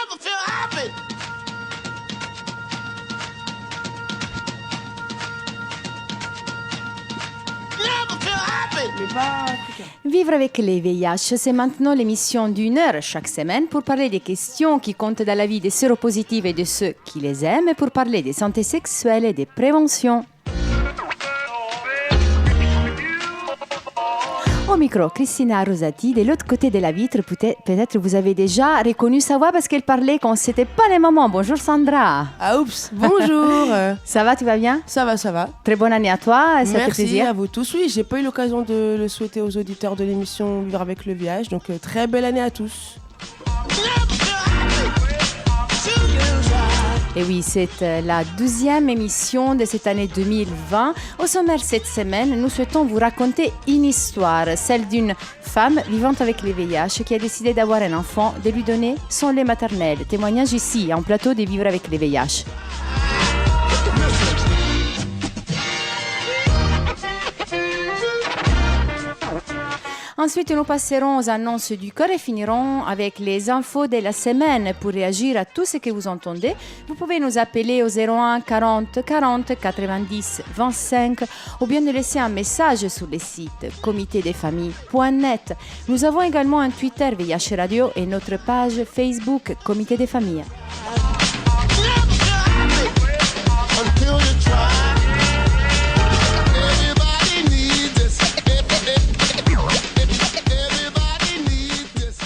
never feel happy. Never feel happy. Mais pas africain. Vivre avec les VIH, c'est maintenant l'émission d'une heure chaque semaine pour parler des questions qui comptent dans la vie des séropositifs et de ceux qui les aiment et pour parler des santé sexuelle et des préventions. Au micro, Cristina Rosati, de l'autre côté de la vitre, peut-être vous avez déjà reconnu sa voix parce qu'elle parlait quand c'était pas les moments. Bonjour Sandra. Ah oups, bonjour. Ça va, tu vas bien? Ça va, ça va. Très bonne année à toi, ça fait Merci plaisir. à vous tous. Oui, j'ai pas eu l'occasion de le souhaiter aux auditeurs de l'émission Vivre avec le VIH, donc très belle année à tous. Et oui, c'est la 12e émission de cette année 2020. Au sommaire cette semaine, nous souhaitons vous raconter une histoire, celle d'une femme vivante avec les VIH qui a décidé d'avoir un enfant, de lui donner son lait maternel. Témoignage ici, en plateau de Vivre avec les VIH. Ensuite, nous passerons aux annonces du corps et finirons avec les infos de la semaine. Pour réagir à tout ce que vous entendez, vous pouvez nous appeler au 01 40 40 90 25 ou bien nous laisser un message sur le site comitédesfamilles.net. Nous avons également un Twitter VIH Radio et notre page Facebook Comité des familles. Until you try. Everybody needs this. Everybody needs this.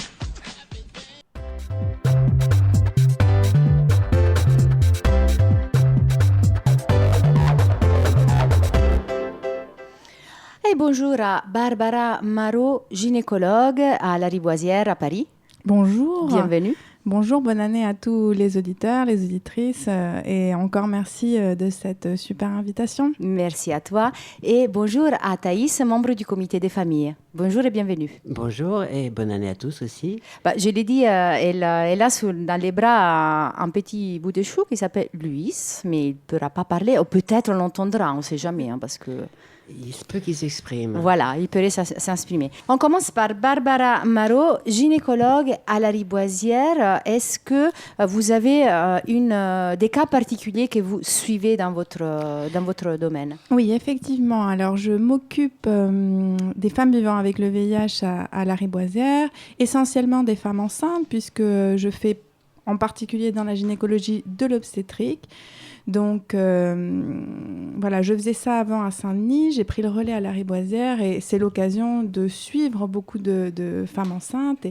Et bonjour à Barbara Marot, gynécologue à la Riboisière à Paris. Bonjour. Bienvenue. Bonjour, bonne année à tous les auditeurs, les auditrices et encore merci de cette super invitation. Merci à toi. Et bonjour à Thaïs, membre du comité des familles. Bonjour et bienvenue. Bonjour et bonne année à tous aussi. Je l'ai dit, elle a dans les bras un petit bout de chou qui s'appelle Luis, mais il ne pourra pas parler, ou peut-être on l'entendra, on ne sait jamais, parce que... Il se peut qu'il s'exprime. Voilà, il pourrait s'exprimer. On commence par Barbara Marot, gynécologue à la Riboisière. Est-ce que vous avez des cas particuliers que vous suivez dans votre domaine? Oui, effectivement. Alors, je m'occupe des femmes vivant avec le VIH à la Riboisière, essentiellement des femmes enceintes, puisque je fais en particulier dans la gynécologie de l'obstétrique. Donc, voilà, je faisais ça avant à Saint-Denis, j'ai pris le relais à la Riboisière et c'est l'occasion de suivre beaucoup de femmes enceintes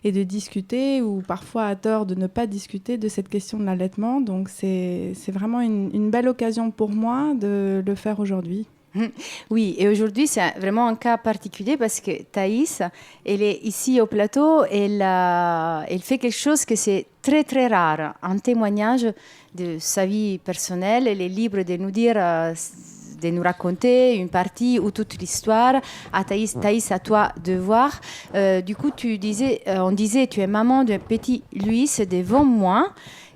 et de discuter ou parfois à tort de ne pas discuter de cette question de l'allaitement. Donc, c'est vraiment une belle occasion pour moi de le faire aujourd'hui. Oui, et aujourd'hui, c'est vraiment un cas particulier parce que Thaïs, elle est ici au plateau, elle fait quelque chose que c'est très, très rare, un témoignage de sa vie personnelle. Elle est libre de nous dire, de nous raconter une partie ou toute l'histoire. Thaïs, à toi de voir. Du coup, on disait, tu es maman d'un petit Luis devant moi,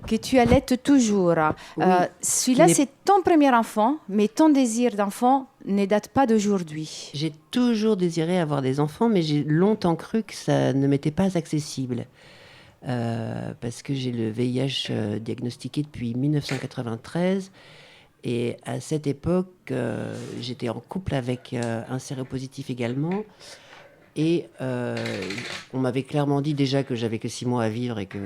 que tu allaites toujours. Oui, Celui-là, c'est ton premier enfant, mais ton désir d'enfant ne date pas d'aujourd'hui. J'ai toujours désiré avoir des enfants, mais j'ai longtemps cru que ça ne m'était pas accessible. Parce que j'ai le VIH diagnostiqué depuis 1993. Et à cette époque, j'étais en couple avec un séropositif également. Et on m'avait clairement dit déjà que j'avais que 6 mois à vivre et que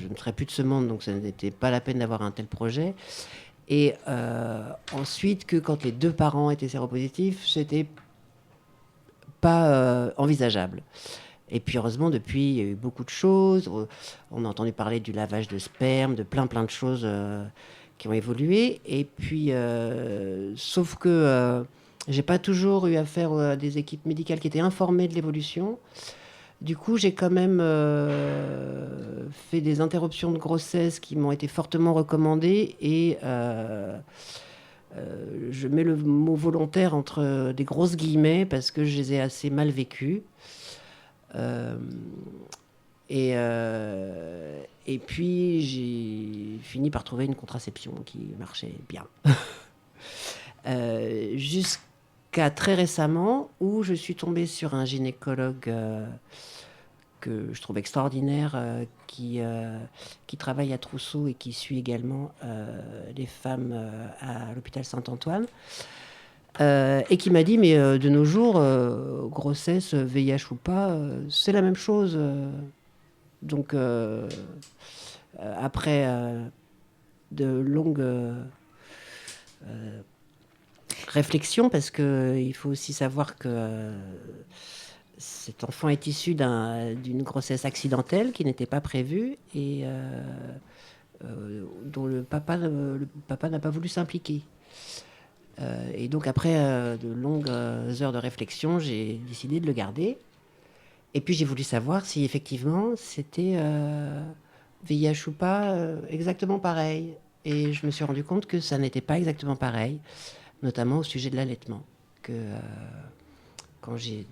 je ne serais plus de ce monde, donc ça n'était pas la peine d'avoir un tel projet. Et ensuite, que quand les 2 parents étaient séropositifs, c'était pas envisageable. Et puis heureusement, depuis, il y a eu beaucoup de choses. On a entendu parler du lavage de sperme, de plein de choses qui ont évolué. Et puis, sauf que j'ai pas toujours eu affaire à des équipes médicales qui étaient informées de l'évolution. Du coup, j'ai quand même fait des interruptions de grossesse qui m'ont été fortement recommandées. Et je mets le mot volontaire entre des grosses guillemets parce que je les ai assez mal vécues. Et puis, j'ai fini par trouver une contraception qui marchait bien. Jusqu'à très récemment, où je suis tombée sur un gynécologue que je trouve extraordinaire, qui travaille à Trousseau et qui suit également les femmes à l'hôpital Saint-Antoine. Et qui m'a dit, mais de nos jours, grossesse, VIH ou pas, c'est la même chose. Donc, après de longues réflexions, parce qu'il faut aussi savoir que cet enfant est issu d'une grossesse accidentelle qui n'était pas prévue et dont le papa n'a pas voulu s'impliquer. Et donc après de longues heures de réflexion, j'ai décidé de le garder. Et puis j'ai voulu savoir si effectivement c'était VIH ou pas exactement pareil. Et je me suis rendu compte que ça n'était pas exactement pareil, notamment au sujet de l'allaitement. Que quand j'ai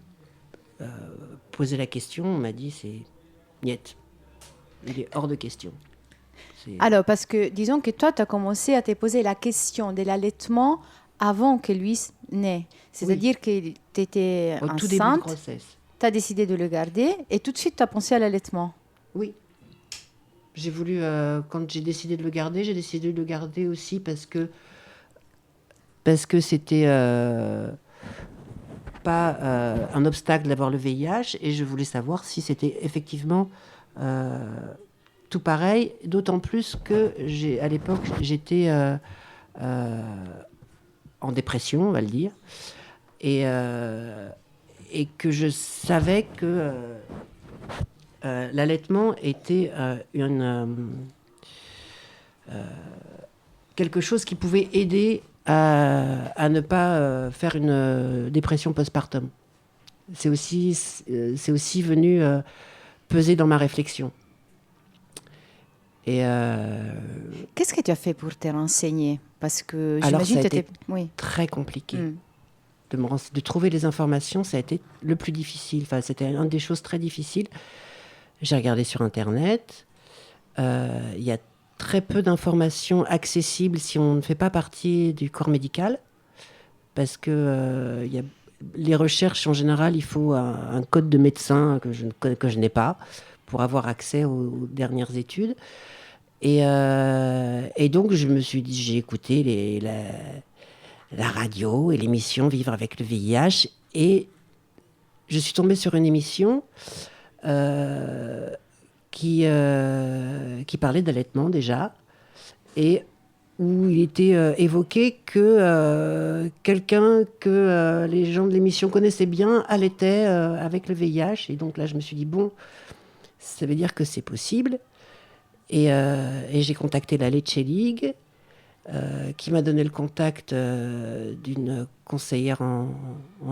posé la question, on m'a dit c'est niet, il est hors de question. Alors, parce que disons que toi, tu as commencé à te poser la question de l'allaitement avant que lui naisse. C'est-à-dire que tu étais au tout début de enceinte, grossesse. tu as décidé de le garder et tout de suite, tu as pensé à l'allaitement. Oui. J'ai voulu, quand j'ai décidé de le garder, j'ai décidé de le garder aussi parce que c'était pas un obstacle d'avoir le VIH et je voulais savoir si c'était effectivement tout pareil, d'autant plus que à l'époque, j'étais en dépression, on va le dire, et que je savais que l'allaitement était quelque chose qui pouvait aider à ne pas faire une dépression postpartum. C'est aussi venu peser dans ma réflexion. Et qu'est-ce que tu as fait pour te renseigner? Parce que alors, j'imagine ça a que été très compliqué. De trouver les informations, ça a été le plus difficile. Enfin, c'était une des choses très difficiles. J'ai regardé sur Internet. Il y a très peu d'informations accessibles si on ne fait pas partie du corps médical. Parce que les recherches, en général, il faut un code de médecin que je n'ai pas pour avoir accès aux dernières études. Et donc, je me suis dit, j'ai écouté la radio et l'émission Vivre avec le VIH. Et je suis tombée sur une émission qui parlait d'allaitement déjà. Et où il était évoqué que quelqu'un que les gens de l'émission connaissaient bien allaitait avec le VIH. Et donc là, je me suis dit, bon, ça veut dire que c'est possible. Et j'ai contacté la Leche League, qui m'a donné le contact d'une conseillère en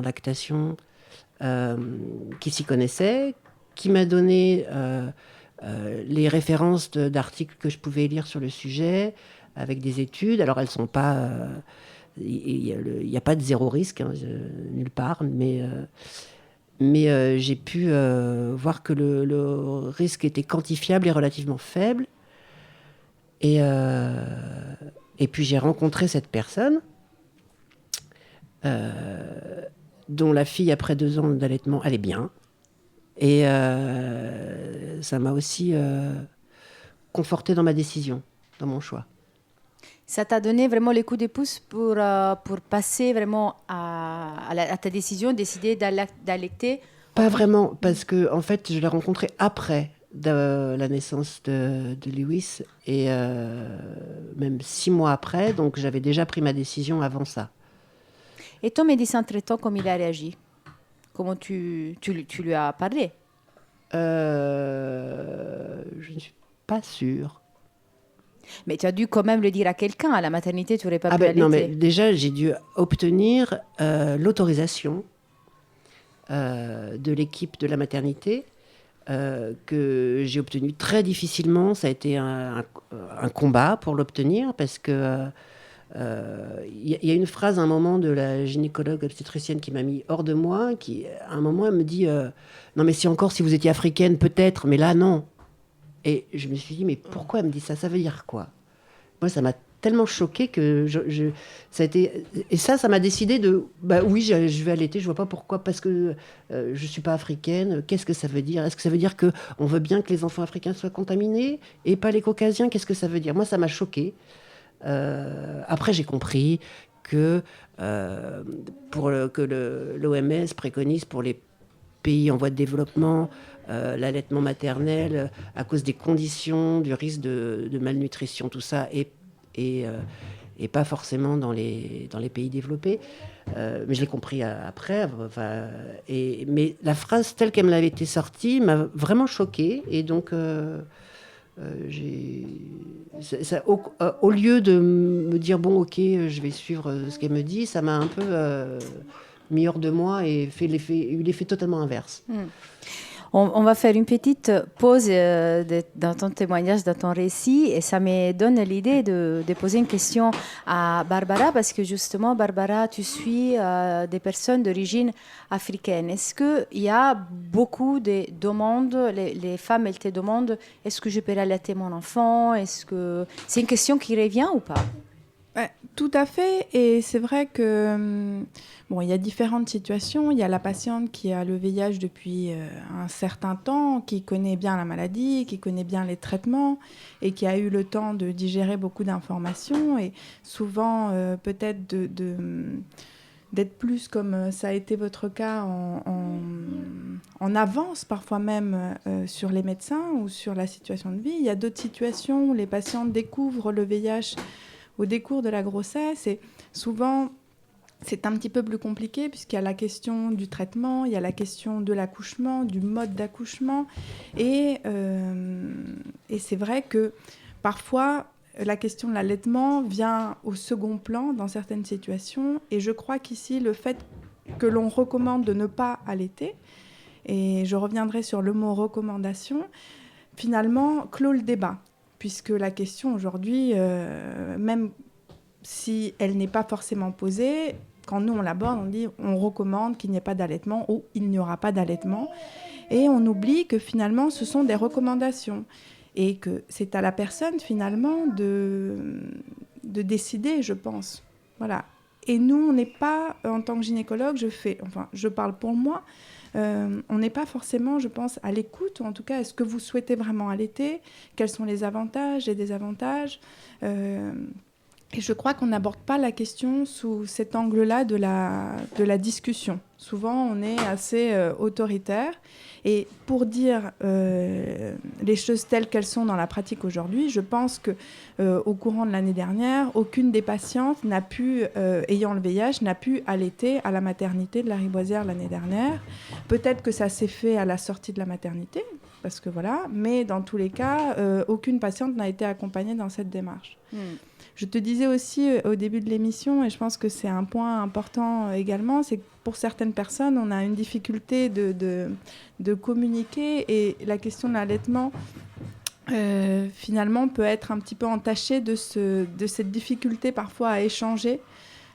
lactation qui s'y connaissait, qui m'a donné les références d'articles que je pouvais lire sur le sujet, avec des études. Alors, elles ne sont pas... Il n'y a pas de zéro risque, hein, nulle part, mais j'ai pu voir que le risque était quantifiable et relativement faible. Et puis j'ai rencontré cette personne dont la fille, après 2 ans d'allaitement, allait bien. Et ça m'a aussi confortée dans ma décision, dans mon choix. Ça t'a donné vraiment les coups de pouce pour passer vraiment à ta décision, décider d'allaiter? Pas vraiment, parce que en fait, je l'ai rencontré après la naissance de Lewis, et même 6 mois après, donc j'avais déjà pris ma décision avant ça. Et ton médecin traitant, comment il a réagi? Comment tu lui as parlé? Je ne suis pas sûre. Mais tu as dû quand même le dire à quelqu'un. À la maternité, tu n'aurais pas pu allaiter. Non, mais déjà, j'ai dû obtenir l'autorisation de l'équipe de la maternité, que j'ai obtenue très difficilement. Ça a été un combat pour l'obtenir, parce que y a une phrase à un moment de la gynécologue obstétricienne qui m'a mis hors de moi, qui à un moment elle me dit non mais si vous étiez africaine peut-être, mais là non. Et je me suis dit mais pourquoi elle me dit ça? Ça veut dire quoi? Moi ça m'a tellement choquée que ça a été... Et ça m'a décidé de... Oui, je vais allaiter, je vois pas pourquoi, parce que je suis pas africaine. Qu'est-ce que ça veut dire? Est-ce que ça veut dire qu'on veut bien que les enfants africains soient contaminés et pas les caucasiens? Qu'est-ce que ça veut dire? Moi, ça m'a choquée. Après, j'ai compris que l'OMS préconise pour les pays en voie de développement l'allaitement maternel à cause des conditions, du risque de malnutrition, tout ça, et pas forcément dans les pays développés. Mais je l'ai compris après. Mais la phrase telle qu'elle me l'avait été sortie m'a vraiment choquée. Et donc, au lieu de me dire, bon, ok, je vais suivre ce qu'elle me dit, ça m'a un peu mis hors de moi et eu l'effet totalement inverse. On va faire une petite pause dans ton témoignage, dans ton récit, et ça me donne l'idée de poser une question à Barbara, parce que justement, Barbara, tu suis des personnes d'origine africaine. Est-ce qu'il y a beaucoup de demandes, les femmes, elles te demandent, est-ce que je peux allaiter mon enfant? Est-ce que c'est une question qui revient ou pas? Ouais, tout à fait, et c'est vrai que il y a différentes situations. Il y a la patiente qui a le VIH depuis un certain temps, qui connaît bien la maladie, qui connaît bien les traitements et qui a eu le temps de digérer beaucoup d'informations et souvent peut-être d'être plus, comme ça a été votre cas, en avance parfois même sur les médecins ou sur la situation de vie. Il y a d'autres situations où les patientes découvrent le VIH au décours de la grossesse et souvent c'est un petit peu plus compliqué puisqu'il y a la question du traitement, il y a la question de l'accouchement, du mode d'accouchement et c'est vrai que parfois la question de l'allaitement vient au second plan dans certaines situations et je crois qu'ici le fait que l'on recommande de ne pas allaiter, et je reviendrai sur le mot recommandation, finalement clôt le débat. Puisque la question aujourd'hui, même si elle n'est pas forcément posée, quand nous on l'aborde, on dit on recommande qu'il n'y ait pas d'allaitement ou il n'y aura pas d'allaitement. Et on oublie que finalement ce sont des recommandations et que c'est à la personne finalement de décider, je pense. Voilà. Et nous, on n'est pas, en tant que gynécologue, je parle pour moi, on n'est pas forcément, je pense, à l'écoute, ou en tout cas, est-ce que vous souhaitez vraiment allaiter? Quels sont les avantages et désavantages? Et je crois qu'on n'aborde pas la question sous cet angle-là de la discussion. Souvent, on est assez autoritaire. Et pour dire les choses telles qu'elles sont dans la pratique aujourd'hui, je pense qu'au courant de l'année dernière, aucune des patientes ayant le VIH n'a pu allaiter à la maternité de Lariboisière l'année dernière. Peut-être que ça s'est fait à la sortie de la maternité, parce que voilà, mais dans tous les cas, aucune patiente n'a été accompagnée dans cette démarche. Je te disais aussi au début de l'émission, et je pense que c'est un point important également, c'est que pour certaines personnes, on a une difficulté de communiquer et la question de l'allaitement, finalement, peut être un petit peu entachée de cette difficulté parfois à échanger.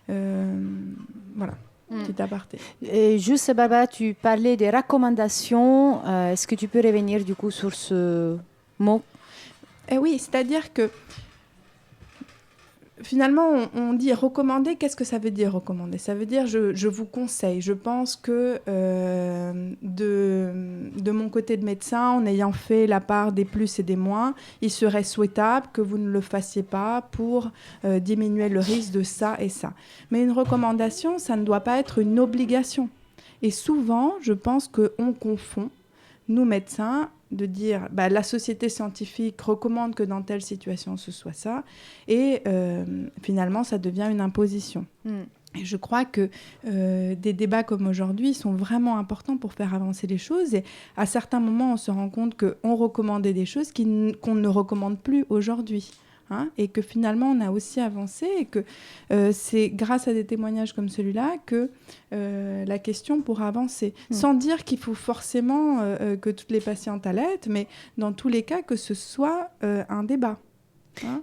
Voilà, petit aparté. Et juste, Barbara, tu parlais des recommandations. Est-ce que tu peux revenir du coup sur ce mot? Oui, c'est-à-dire que finalement, on dit recommander. Qu'est-ce que ça veut dire recommander? Ça veut dire je vous conseille. Je pense que de mon côté de médecin, en ayant fait la part des plus et des moins, il serait souhaitable que vous ne le fassiez pas pour diminuer le risque de ça et ça. Mais une recommandation, ça ne doit pas être une obligation. Et souvent, je pense qu'on confond, nous médecins, de dire la société scientifique recommande que dans telle situation ce soit ça, et finalement ça devient une imposition. Et je crois que des débats comme aujourd'hui sont vraiment importants pour faire avancer les choses, et à certains moments on se rend compte qu'on recommandait des choses qu'on ne recommande plus aujourd'hui. Et que finalement on a aussi avancé et que c'est grâce à des témoignages comme celui-là que la question pourra avancer. Sans dire qu'il faut forcément que toutes les patientes allaitent, mais dans tous les cas que ce soit un débat.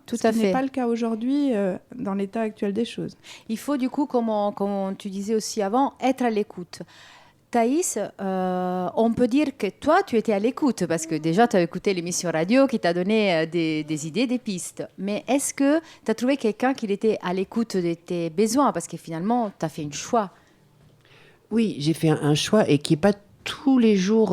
Tout à fait. Ce n'est pas le cas aujourd'hui dans l'état actuel des choses. Il faut du coup, comme tu disais aussi avant, être à l'écoute. Thaïs, on peut dire que toi, tu étais à l'écoute, parce que déjà, tu as écouté l'émission radio qui t'a donné des idées, des pistes. Mais est-ce que tu as trouvé quelqu'un qui était à l'écoute de tes besoins? Parce que finalement, tu as fait un choix. Oui, j'ai fait un choix et qui n'est pas tous les jours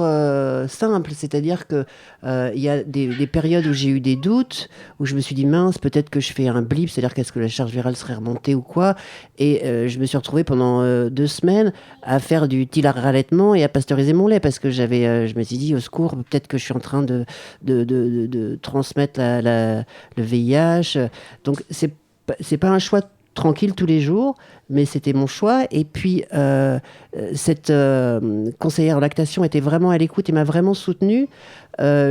simple. C'est-à-dire que il y a des périodes où j'ai eu des doutes, où je me suis dit mince, peut-être que je fais un blip, c'est-à-dire qu'est-ce que la charge virale serait remontée ou quoi. Et je me suis retrouvée pendant 2 semaines à faire du thylaret et à pasteuriser mon lait parce que je me suis dit au secours, peut-être que je suis en train de transmettre le VIH. Donc c'est pas un choix tranquille tous les jours, mais c'était mon choix. Et puis, cette conseillère en lactation était vraiment à l'écoute et m'a vraiment soutenue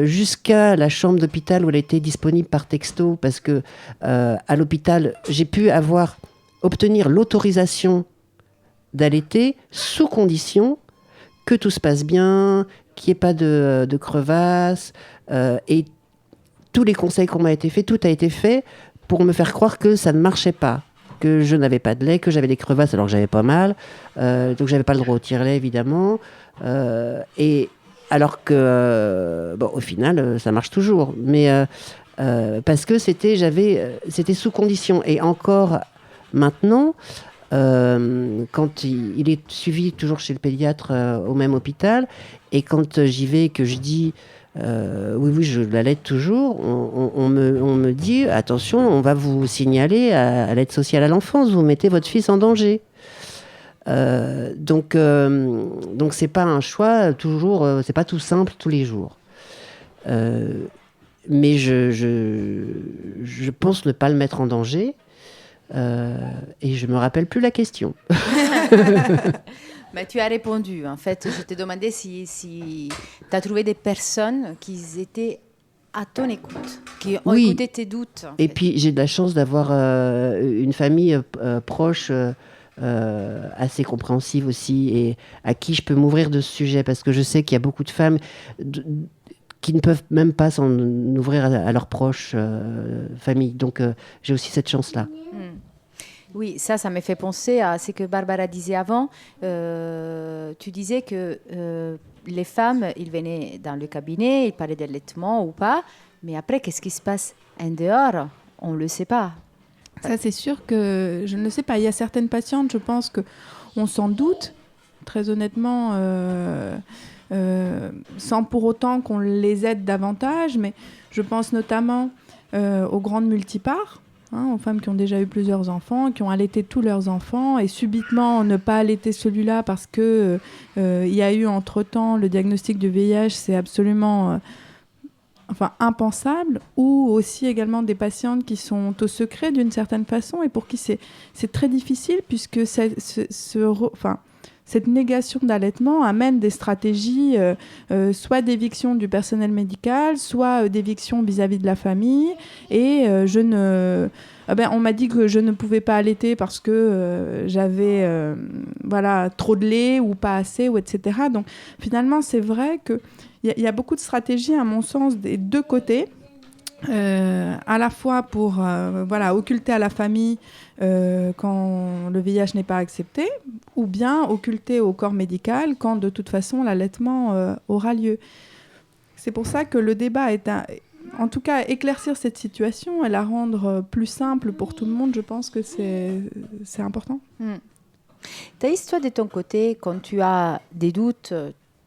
jusqu'à la chambre d'hôpital où elle était disponible par texto, parce que à l'hôpital, j'ai pu obtenir l'autorisation d'allaiter sous condition que tout se passe bien, qu'il n'y ait pas de crevasse, et tous les conseils qu'on m'a été faits, tout a été fait pour me faire croire que ça ne marchait pas, que je n'avais pas de lait, que j'avais des crevasses alors que j'avais pas mal, donc j'avais pas le droit au tire-lait évidemment, et alors que au final ça marche toujours, mais parce que c'était sous condition. Et encore maintenant, quand il est suivi toujours chez le pédiatre au même hôpital, et quand j'y vais, que je dis oui, je l'allaite toujours, on me dit attention, on va vous signaler à l'aide sociale à l'enfance, vous mettez votre fils en danger. Donc c'est pas un choix toujours, c'est pas tout simple tous les jours. Mais je pense ne pas le mettre en danger, et je me rappelle plus la question. Mais tu as répondu. En fait, je te demandais si tu as trouvé des personnes qui étaient à ton écoute, qui ont écouté tes doutes. Et puis, j'ai de la chance d'avoir une famille proche, assez compréhensive aussi, et à qui je peux m'ouvrir de ce sujet, parce que je sais qu'il y a beaucoup de femmes qui ne peuvent même pas s'en ouvrir à leurs proches familles. Donc, j'ai aussi cette chance-là. Oui, ça me fait penser à ce que Barbara disait avant. Tu disais que les femmes, ils venaient dans le cabinet, ils parlaient d'allaitement ou pas, mais après, qu'est-ce qui se passe en dehors? On ne le sait pas. Ça, c'est sûr que je ne le sais pas. Il y a certaines patientes, je pense qu'on s'en doute, très honnêtement, sans pour autant qu'on les aide davantage, mais je pense notamment aux grandes multipares. Aux femmes qui ont déjà eu plusieurs enfants, qui ont allaité tous leurs enfants, et subitement ne pas allaiter celui-là parce que il y a eu entre-temps le diagnostic du VIH, c'est absolument impensable. Ou aussi également des patientes qui sont au secret d'une certaine façon et pour qui c'est très difficile, puisque cette négation d'allaitement amène des stratégies soit d'éviction du personnel médical, soit d'éviction vis-à-vis de la famille. Et on m'a dit que je ne pouvais pas allaiter parce que j'avais trop de lait ou pas assez, ou etc. Donc finalement, c'est vrai qu'il y a beaucoup de stratégies, à mon sens, des deux côtés. À la fois pour occulter à la famille quand le VIH n'est pas accepté, ou bien occulter au corps médical quand de toute façon l'allaitement aura lieu. C'est pour ça que le débat est en tout cas éclaircir cette situation et la rendre plus simple pour tout le monde, je pense que c'est important. Thaïs, toi de ton côté, quand tu as des doutes,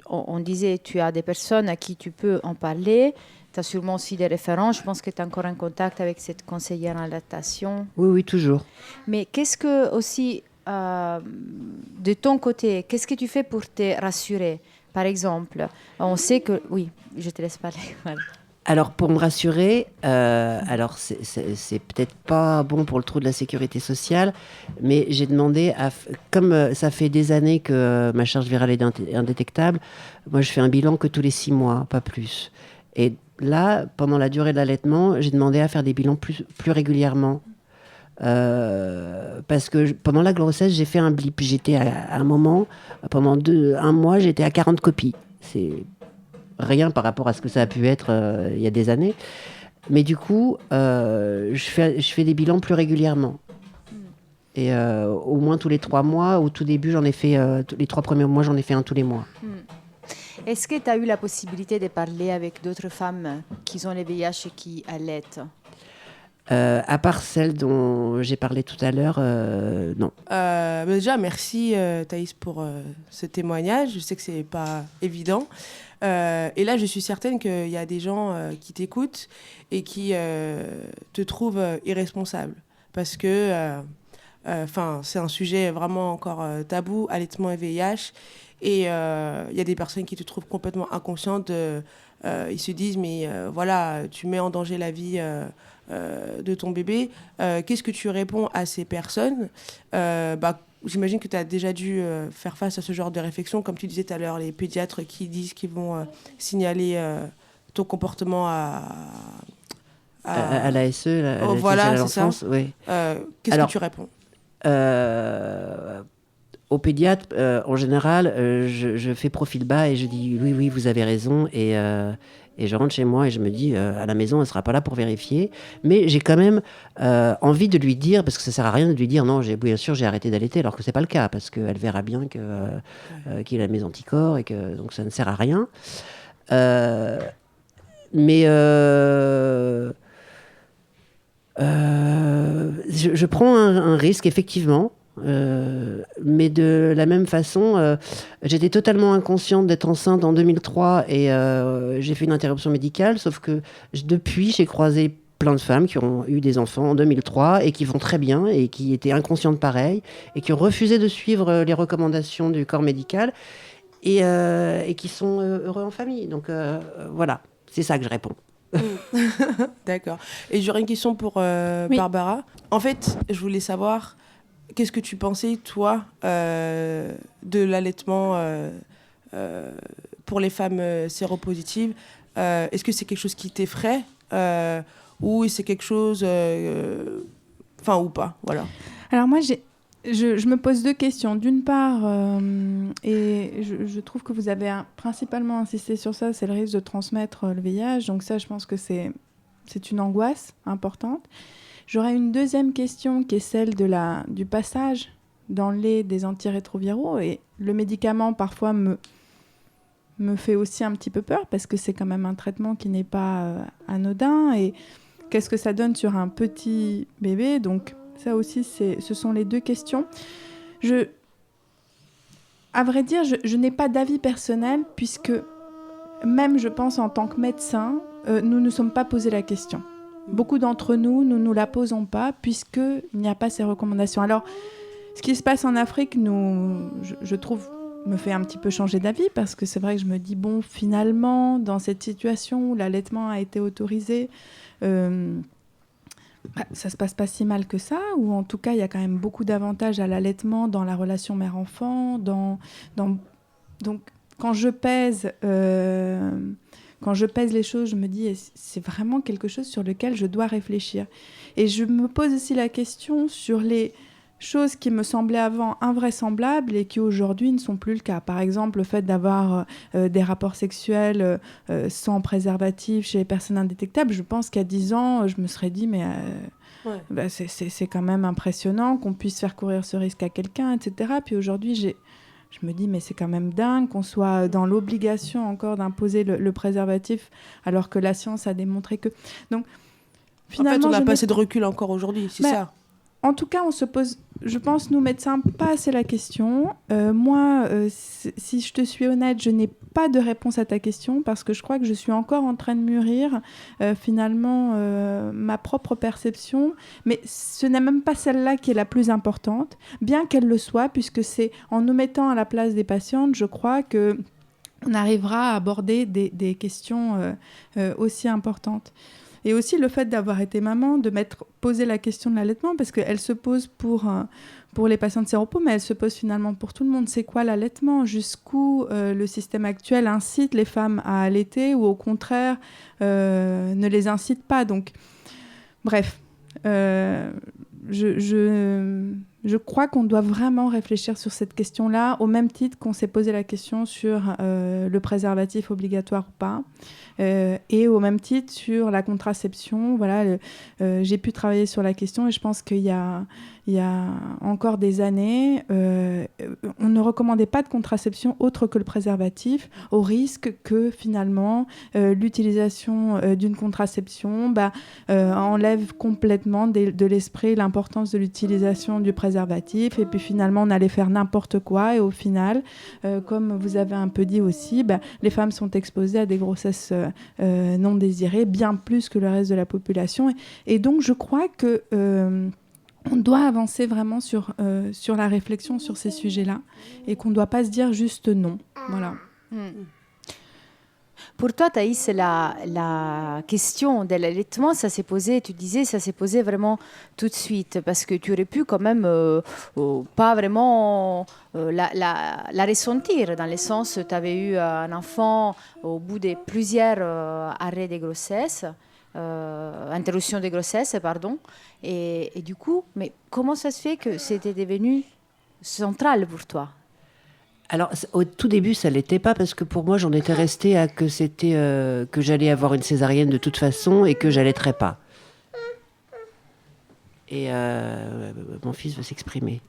on disait tu as des personnes à qui tu peux en parler. Tu as sûrement aussi des références. Je pense que tu es encore en contact avec cette conseillère en lactation. Oui, toujours. Mais qu'est-ce que aussi, de ton côté, qu'est-ce que tu fais pour te rassurer? Par exemple, on sait que... Oui, je te laisse parler. Voilà. Alors, pour me rassurer, c'est peut-être pas bon pour le trou de la sécurité sociale, mais j'ai demandé, comme ça fait des années que ma charge virale est indétectable, moi je fais un bilan que tous les 6 mois, pas plus. Et là, pendant la durée de l'allaitement, j'ai demandé à faire des bilans plus régulièrement. Parce que pendant la grossesse, j'ai fait un blip. J'étais à un moment, pendant un mois, j'étais à 40 copies. C'est rien par rapport à ce que ça a pu être il y a des années. Mais du coup, je fais des bilans plus régulièrement. Et au moins tous les 3 mois. Au tout début, j'en ai fait, les 3 premiers mois, j'en ai fait un tous les mois. Est-ce que tu as eu la possibilité de parler avec d'autres femmes qui ont le VIH et qui allaitent? À part celle dont j'ai parlé tout à l'heure, non. Déjà, merci Thaïs pour ce témoignage. Je sais que c'est pas évident. Et là, je suis certaine qu'il y a des gens qui t'écoutent et qui te trouvent irresponsable. Parce que c'est un sujet vraiment encore tabou, allaitement et VIH. Et il y a des personnes qui te trouvent complètement inconsciente. Ils se disent, mais voilà, tu mets en danger la vie de ton bébé. Qu'est-ce que tu réponds à ces personnes? J'imagine que tu as déjà dû faire face à ce genre de réflexion. Comme tu disais tout à l'heure, les pédiatres qui disent qu'ils vont signaler ton comportement à l'ASE, à voilà, l'aide c'est ça. l'enfance, oui. Qu'est-ce que tu réponds? Au pédiatre, en général, je fais profil bas et je dis oui, vous avez raison. Et je rentre chez moi et je me dis, à la maison, elle ne sera pas là pour vérifier. Mais j'ai quand même envie de lui dire, parce que ça ne sert à rien de lui dire, non, bien sûr, j'ai arrêté d'allaiter, alors que ce n'est pas le cas, parce qu'elle verra bien qu'il a mes anticorps, et que donc ça ne sert à rien. Je prends un risque, effectivement. Mais de la même façon, j'étais totalement inconsciente d'être enceinte en 2003 et j'ai fait une interruption médicale, sauf que depuis, j'ai croisé plein de femmes qui ont eu des enfants en 2003 et qui vont très bien et qui étaient inconscientes pareil et qui ont refusé de suivre les recommandations du corps médical et qui sont heureux en famille. Donc voilà, c'est ça que je réponds. D'accord. Et j'aurais une question pour Barbara. En fait, je voulais savoir... Qu'est-ce que tu pensais, toi, de l'allaitement pour les femmes séropositives? Est-ce que c'est quelque chose qui t'effraie ou c'est quelque chose... ou pas, voilà. Alors moi, je me pose 2 questions. D'une part, et je trouve que vous avez principalement insisté sur ça, c'est le risque de transmettre le VIH. Donc ça, je pense que c'est une angoisse importante. J'aurais une deuxième question qui est celle du passage dans le lait des antirétroviraux. Et le médicament, parfois, me fait aussi un petit peu peur parce que c'est quand même un traitement qui n'est pas anodin. Et qu'est-ce que ça donne sur un petit bébé? Donc, ça aussi, ce sont les 2 questions. À vrai dire, je n'ai pas d'avis personnel puisque même, je pense, en tant que médecin, nous ne sommes pas posé la question. Beaucoup d'entre nous ne nous la posons pas puisqu'il n'y a pas ces recommandations. Alors, ce qui se passe en Afrique, je trouve, me fait un petit peu changer d'avis parce que c'est vrai que je me dis, bon, finalement, dans cette situation où l'allaitement a été autorisé, ça se passe pas si mal que ça, ou en tout cas, il y a quand même beaucoup d'avantages à l'allaitement dans la relation mère-enfant. Donc, quand je pèse les choses, je me dis, c'est vraiment quelque chose sur lequel je dois réfléchir. Et je me pose aussi la question sur les choses qui me semblaient avant invraisemblables et qui aujourd'hui ne sont plus le cas. Par exemple, le fait d'avoir des rapports sexuels sans préservatif chez les personnes indétectables. Je pense qu'à 10 ans, je me serais dit, mais c'est quand même impressionnant qu'on puisse faire courir ce risque à quelqu'un, etc. Puis aujourd'hui, je me dis, mais c'est quand même dingue qu'on soit dans l'obligation encore d'imposer le préservatif alors que la science a démontré que... Donc, finalement, en fait, on n'a pas assez de recul encore aujourd'hui, c'est ça. En tout cas, on se pose, je pense, nous médecins, pas assez la question. Moi, si je te suis honnête, je n'ai pas de réponse à ta question parce que je crois que je suis encore en train de mûrir finalement ma propre perception. Mais ce n'est même pas celle-là qui est la plus importante, bien qu'elle le soit, puisque c'est en nous mettant à la place des patientes, je crois que on arrivera à aborder des questions aussi importantes. Et aussi le fait d'avoir été maman, de m'être posé la question de l'allaitement, parce qu'elle se pose pour les patientes séropos, mais elle se pose finalement pour tout le monde. C'est quoi l'allaitement? Jusqu'où le système actuel incite les femmes à allaiter ou au contraire ne les incite pas? Donc, bref, je je crois qu'on doit vraiment réfléchir sur cette question-là, au même titre qu'on s'est posé la question sur le préservatif obligatoire ou pas, et au même titre sur la contraception. Voilà, j'ai pu travailler sur la question et je pense qu'il y a encore des années, on ne recommandait pas de contraception autre que le préservatif, au risque que finalement l'utilisation d'une contraception enlève complètement de l'esprit l'importance de l'utilisation du préservatif, et puis finalement on allait faire n'importe quoi, et au final, comme vous avez un peu dit aussi, les femmes sont exposées à des grossesses non désirées, bien plus que le reste de la population, et donc je crois que on doit avancer vraiment sur la réflexion sur ces sujets-là, et qu'on ne doit pas se dire juste non. Voilà. Pour toi, Thaïs, la question de l'allaitement, ça s'est posé, tu disais, ça s'est posé vraiment tout de suite, parce que tu aurais pu quand même pas vraiment la ressentir, dans le sens où tu avais eu un enfant au bout de plusieurs arrêts de grossesse, interruption de grossesse, pardon, et du coup, mais comment ça se fait que c'était devenu central pour toi? Alors, au tout début, ça l'était pas, parce que pour moi, j'en étais restée à que c'était que j'allais avoir une césarienne de toute façon et que j'allaiterais pas. Et mon fils veut s'exprimer.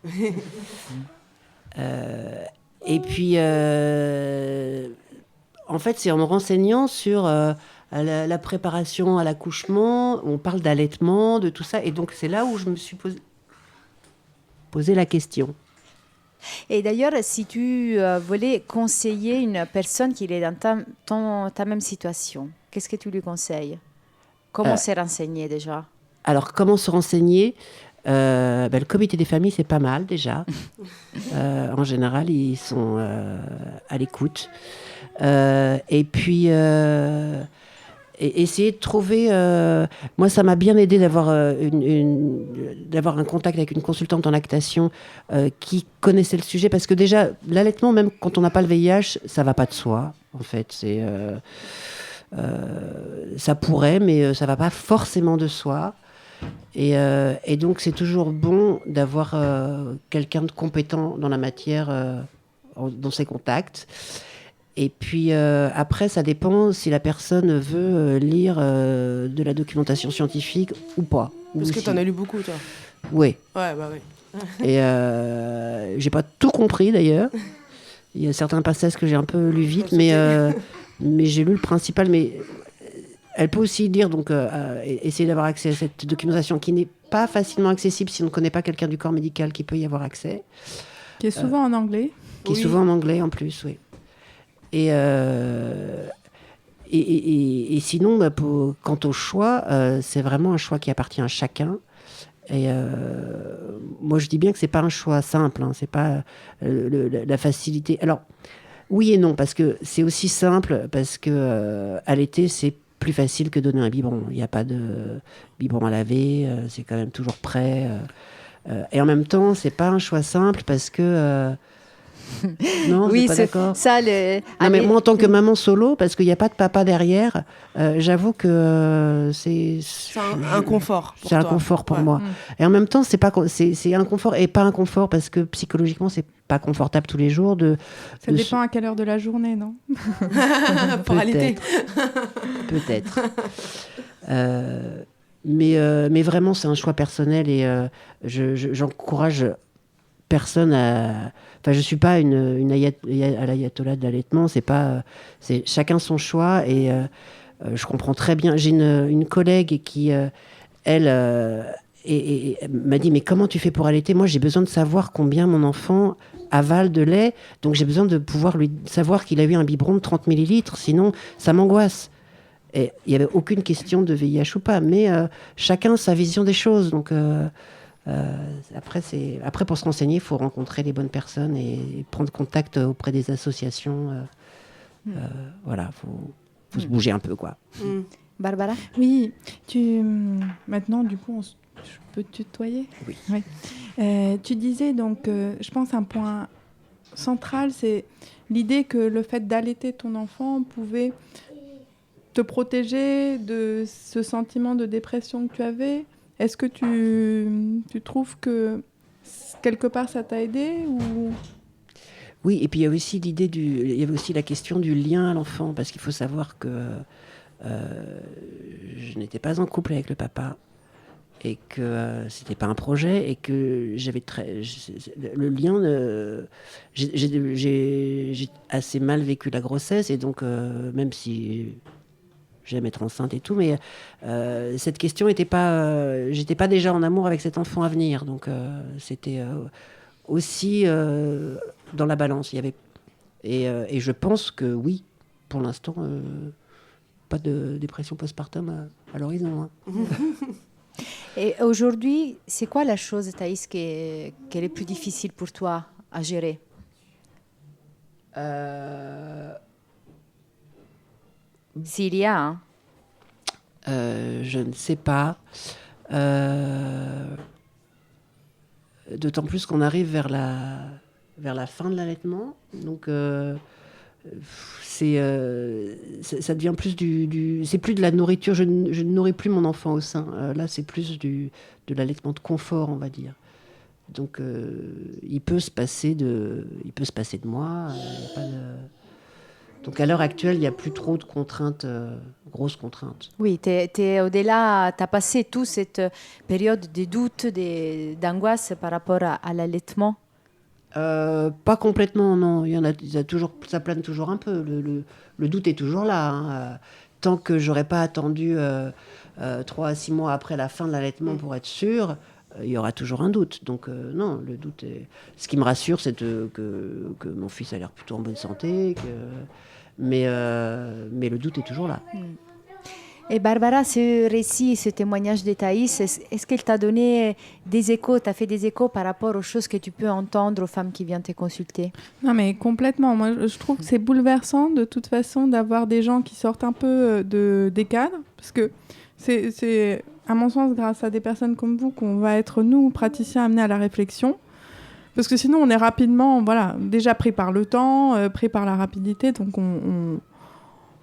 Et puis, en fait, c'est en me renseignant sur la préparation à l'accouchement, on parle d'allaitement, de tout ça, et donc c'est là où je me suis posé la question. Et d'ailleurs, si tu voulais conseiller une personne qui est dans ta même situation, qu'est-ce que tu lui conseilles? Comment se renseigner déjà? Alors, comment se renseigner? Le comité des familles, c'est pas mal déjà. En général, ils sont à l'écoute. Et puis, essayer de trouver... moi, ça m'a bien aidé d'avoir d'avoir un contact avec une consultante en lactation qui connaissait le sujet. Parce que déjà, l'allaitement, même quand on n'a pas le VIH, ça va pas de soi, en fait. Ça pourrait, mais ça va pas forcément de soi. Et donc, c'est toujours bon d'avoir quelqu'un de compétent dans la matière, dans ses contacts. Et puis après, ça dépend si la personne veut lire de la documentation scientifique ou pas. Parce que tu en as lu beaucoup, toi. Oui. Ouais, bah oui. Et j'ai pas tout compris d'ailleurs. Il y a certains passages que j'ai un peu lu vite, mais j'ai lu le principal. Mais elle peut aussi dire, donc, essayer d'avoir accès à cette documentation qui n'est pas facilement accessible si on ne connaît pas quelqu'un du corps médical qui peut y avoir accès. Qui est souvent en anglais. Qui est souvent en anglais en plus, oui. Et sinon, quant au choix, c'est vraiment un choix qui appartient à chacun. Et moi, je dis bien que c'est pas un choix simple, hein, c'est pas la facilité. Alors, oui et non, parce que c'est aussi simple, parce que allaiter, c'est plus facile que donner un biberon. Il n'y a pas de biberon à laver, c'est quand même toujours prêt. Et en même temps, c'est pas un choix simple, parce que... Non, oui, pas d'accord. Ça, non, mais moi, en tant que maman solo, parce qu'il n'y a pas de papa derrière, j'avoue que c'est un confort. C'est un confort pour moi. Et en même temps, c'est un confort et pas un confort parce que psychologiquement, c'est pas confortable tous les jours. Ça dépend à quelle heure de la journée, non? Pour allaiter. Peut-être. Mais vraiment, c'est un choix personnel et j'encourage personne à... Enfin, je suis pas à l'ayatollah de l'allaitement, c'est chacun son choix et je comprends très bien. J'ai une collègue qui, elle, m'a dit, mais comment tu fais pour allaiter? Moi, j'ai besoin de savoir combien mon enfant avale de lait, donc j'ai besoin de pouvoir lui savoir qu'il a eu un biberon de 30 millilitres, sinon ça m'angoisse. Et il n'y avait aucune question de VIH ou pas, mais chacun sa vision des choses, donc... Après, pour se renseigner, il faut rencontrer les bonnes personnes et prendre contact auprès des associations. Voilà, faut se bouger un peu, quoi. Barbara? Oui, maintenant, du coup, je peux te tutoyer? Oui. Ouais. Tu disais, donc, je pense un point central, c'est l'idée que le fait d'allaiter ton enfant pouvait te protéger de ce sentiment de dépression que tu avais. Est-ce que tu trouves que quelque part, ça t'a aidé ou... Oui, et puis il y a aussi il y avait aussi la question du lien à l'enfant, parce qu'il faut savoir que je n'étais pas en couple avec le papa, et que c'était pas un projet, et que le lien. J'ai assez mal vécu la grossesse, et donc même si j'aime être enceinte et tout, mais cette question était pas. J'étais pas déjà en amour avec cet enfant à venir, donc c'était aussi dans la balance. Il y avait et je pense que oui, pour l'instant, pas de dépression postpartum à l'horizon. Hein. Et aujourd'hui, c'est quoi la chose, Thaïs, qui est le plus difficile pour toi à gérer? S'il y a, hein. Je ne sais pas. D'autant plus qu'on arrive vers la fin de l'allaitement. Donc, ça devient plus c'est plus de la nourriture. Je ne nourris plus mon enfant au sein. Là, c'est plus de l'allaitement de confort, on va dire. Donc, il peut se passer de moi. Y a pas de... Donc, à l'heure actuelle, il n'y a plus trop de contraintes, grosses contraintes. Oui, t'es au-delà, tu as passé toute cette période de doute, d'angoisse par rapport à l'allaitement. Pas complètement, non. Il y a toujours, ça plane toujours un peu. Le doute est toujours là. Hein. Tant que j'aurais pas attendu 3 à 6 mois après la fin de l'allaitement pour être sûre, il y aura toujours un doute. Donc non, le doute est... Ce qui me rassure, c'est que mon fils a l'air plutôt en bonne santé. Mais le doute est toujours là. Et Barbara, ce récit, ce témoignage de Thaïs, est-ce qu'elle t'a donné des échos, t'as fait des échos par rapport aux choses que tu peux entendre aux femmes qui viennent te consulter? Non, mais complètement. Moi, je trouve que c'est bouleversant, de toute façon, d'avoir des gens qui sortent un peu des cadres. Parce que c'est, à mon sens, grâce à des personnes comme vous qu'on va être, nous, praticiens, amenés à la réflexion. Parce que sinon, on est rapidement, voilà, déjà pris par le temps, pris par la rapidité. Donc,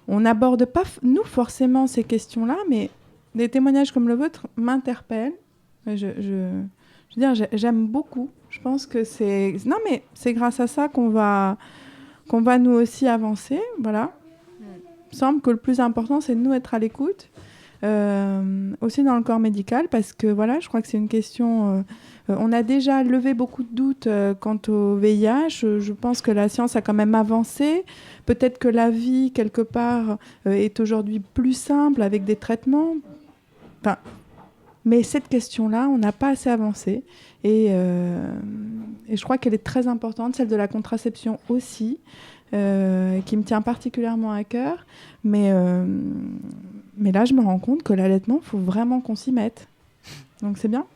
on n'aborde pas, nous, forcément, ces questions-là, mais des témoignages comme le vôtre m'interpellent. Je veux dire, j'aime beaucoup. Je pense que c'est... Non, mais c'est grâce à ça qu'on va nous aussi avancer. Voilà. Il me semble que le plus important, c'est de nous être à l'écoute. Aussi dans le corps médical, parce que, voilà, je crois que c'est une question... on a déjà levé beaucoup de doutes quant au VIH. Je pense que la science a quand même avancé. Peut-être que la vie, quelque part, est aujourd'hui plus simple avec des traitements. Enfin, mais cette question-là, on n'a pas assez avancé. Et je crois qu'elle est très importante, celle de la contraception aussi, qui me tient particulièrement à cœur. Mais là, je me rends compte que l'allaitement, il faut vraiment qu'on s'y mette. Donc, c'est bien.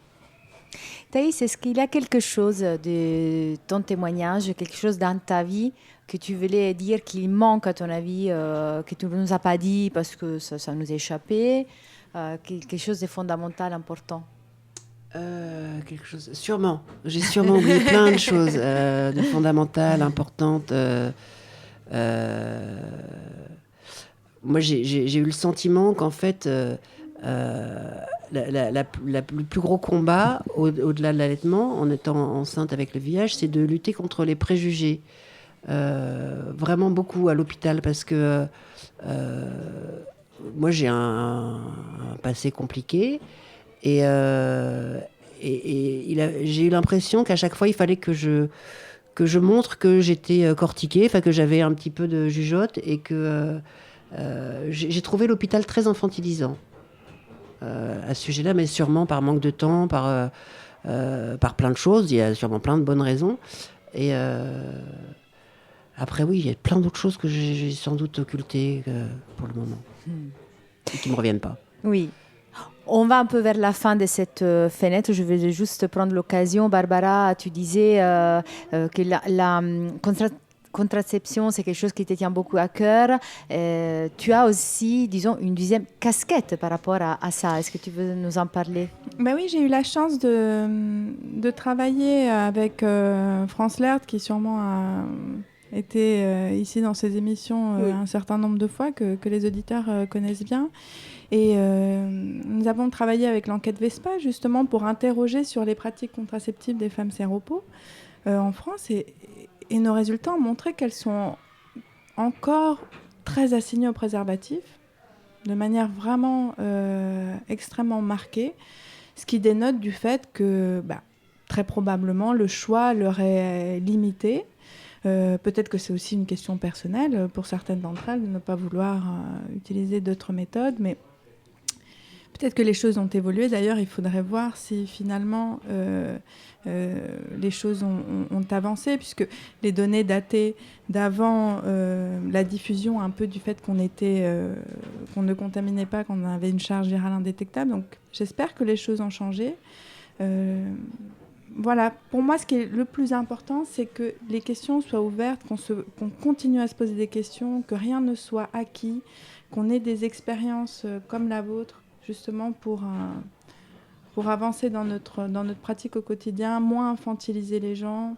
Thaïs, est-ce qu'il y a quelque chose de ton témoignage, quelque chose dans ta vie que tu voulais dire qu'il manque à ton avis, que tu ne nous as pas dit parce que ça nous a échappé, quelque chose de fondamental, important? Quelque chose... Sûrement. J'ai sûrement oublié plein de choses de fondamentales, importantes. Moi, j'ai eu le sentiment qu'en fait... le plus gros combat, au-delà de l'allaitement, en étant enceinte avec le VIH, c'est de lutter contre les préjugés. Vraiment beaucoup à l'hôpital, parce que moi, j'ai un passé compliqué. Et j'ai eu l'impression qu'à chaque fois, il fallait que je montre que j'étais cortiquée, enfin que j'avais un petit peu de jugeote, et que j'ai trouvé l'hôpital très infantilisant. À ce sujet-là, mais sûrement par manque de temps, par plein de choses. Il y a sûrement plein de bonnes raisons. Et après, oui, il y a plein d'autres choses que j'ai sans doute occultées pour le moment. Et qui ne me reviennent pas. Oui. On va un peu vers la fin de cette fenêtre. Je vais juste prendre l'occasion. Barbara, tu disais que la contraception, c'est quelque chose qui te tient beaucoup à cœur. Tu as aussi, disons, une deuxième casquette par rapport à ça. Est-ce que tu veux nous en parler? Ben oui, j'ai eu la chance de travailler avec France Lert, qui sûrement a été ici dans ces émissions un certain nombre de fois, que les auditeurs connaissent bien. Et nous avons travaillé avec l'enquête VESPA justement pour interroger sur les pratiques contraceptives des femmes séropos en France. Et nos résultats ont montré qu'elles sont encore très assignées au préservatif, de manière vraiment extrêmement marquée, ce qui dénote du fait que très probablement le choix leur est limité. Peut-être que c'est aussi une question personnelle pour certaines d'entre elles de ne pas vouloir utiliser d'autres méthodes, mais peut-être que les choses ont évolué. D'ailleurs, il faudrait voir si finalement les choses ont avancé, puisque les données datées d'avant la diffusion un peu du fait qu'on ne contaminait pas, qu'on avait une charge virale indétectable. Donc j'espère que les choses ont changé. Voilà, pour moi, ce qui est le plus important, c'est que les questions soient ouvertes, qu'on continue à se poser des questions, que rien ne soit acquis, qu'on ait des expériences comme la vôtre, justement pour avancer dans notre pratique au quotidien, moins infantiliser les gens.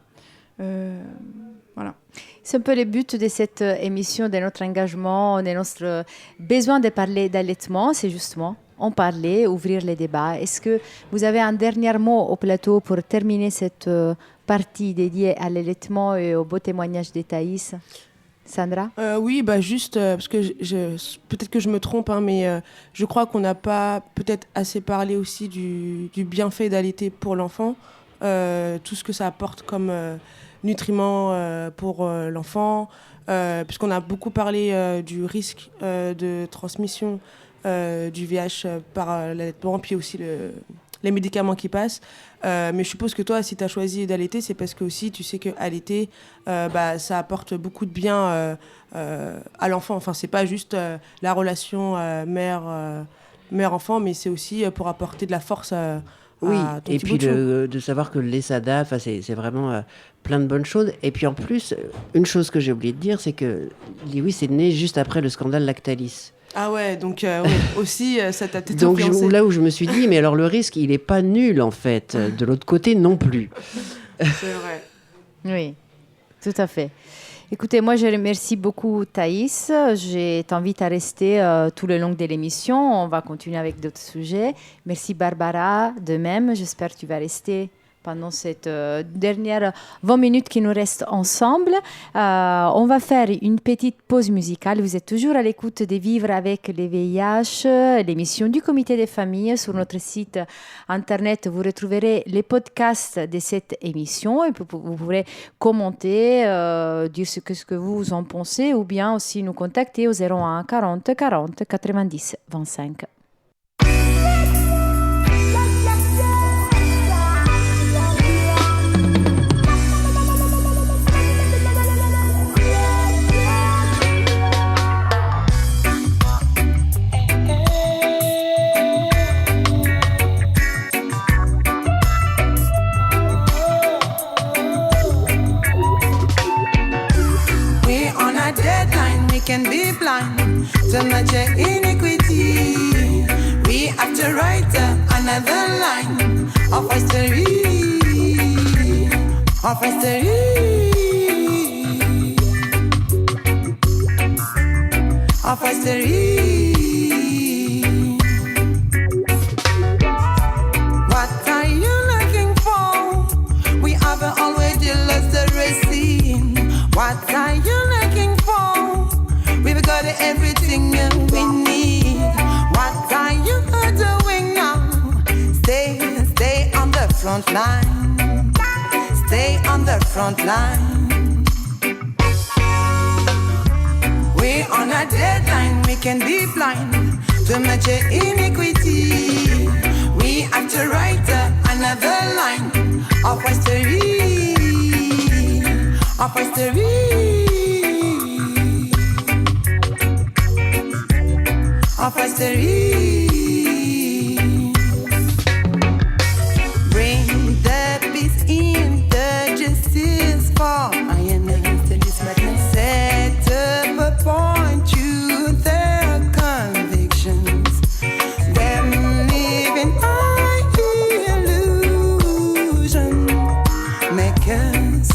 Voilà. C'est un peu le but de cette émission, de notre engagement, de notre besoin de parler d'allaitement, c'est justement en parler, ouvrir les débats. Est-ce que vous avez un dernier mot au plateau pour terminer cette partie dédiée à l'allaitement et au beau témoignage de Thaïs? Sandra? Oui, juste parce que peut-être que je me trompe, mais je crois qu'on n'a pas peut-être assez parlé aussi du bienfait d'allaiter pour l'enfant, tout ce que ça apporte comme nutriments pour l'enfant, puisqu'on a beaucoup parlé du risque de transmission du VIH par l'allaitement, puis aussi les médicaments qui passent. Mais je suppose que toi, si tu as choisi d'allaiter, c'est parce que aussi tu sais qu'allaiter, ça apporte beaucoup de bien à l'enfant. Enfin, c'est pas juste la relation mère-enfant, mais c'est aussi pour apporter de la force à ton et petit puis bout de chou. de savoir que le lait SADA, c'est vraiment plein de bonnes choses. Et puis en plus, une chose que j'ai oublié de dire, c'est que Lewis est né juste après le scandale Lactalis. Ah ouais, donc oui, aussi, ça t'a peut-être Donc influencé. là où je me suis dit, mais alors le risque, il n'est pas nul en fait. De l'autre côté, non plus. C'est vrai. Oui, tout à fait. Écoutez, moi je remercie beaucoup Thaïs. Je t'invite à rester tout le long de l'émission. On va continuer avec d'autres sujets. Merci Barbara, de même. J'espère que tu vas rester pendant cette dernière 20 minutes qui nous restent ensemble. On va faire une petite pause musicale. Vous êtes toujours à l'écoute de Vivre avec les VIH, l'émission du Comité des familles. Sur notre site internet, vous retrouverez les podcasts de cette émission et vous pourrez commenter, dire ce que vous en pensez ou bien aussi nous contacter au 01 40 40 90 25. Can be blind to much iniquity. We have to write another line of history, of history, of history. What are you looking for? We have already lost the racing. What are you looking for? We've got everything we need. What are you doing now? Stay on the front line. Stay on the front line. We're on a deadline. We can be blind to much iniquity. We have to write another line of history, of history, of history. Bring the peace in the justice for I am this madness. Set up a point to their convictions. Them living by illusion make us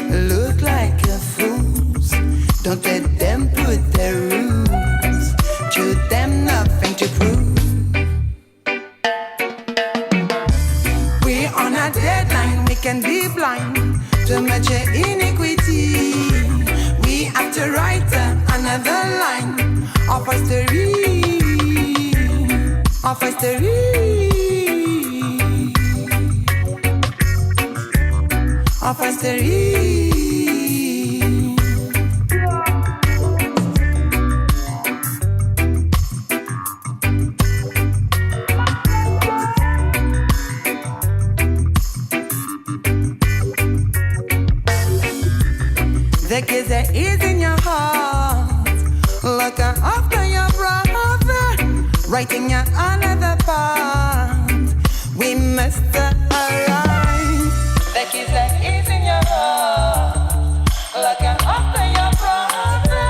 look like a fools. Don't let them put their rules. To them nothing to prove. can be blind to measure iniquity. We have to write another line of history, of history, of history. The kids that is in your heart, look after your brother, writing your another part. We must arise. The kids that is in your heart, look after your brother,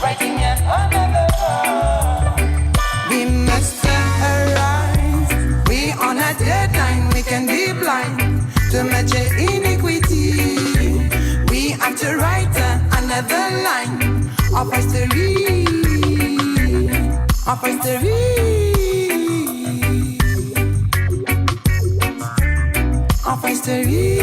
writing your another part. We must arise. We on a deadline. We can be blind to measure iniquity. We have to write another line of history, of history, of history.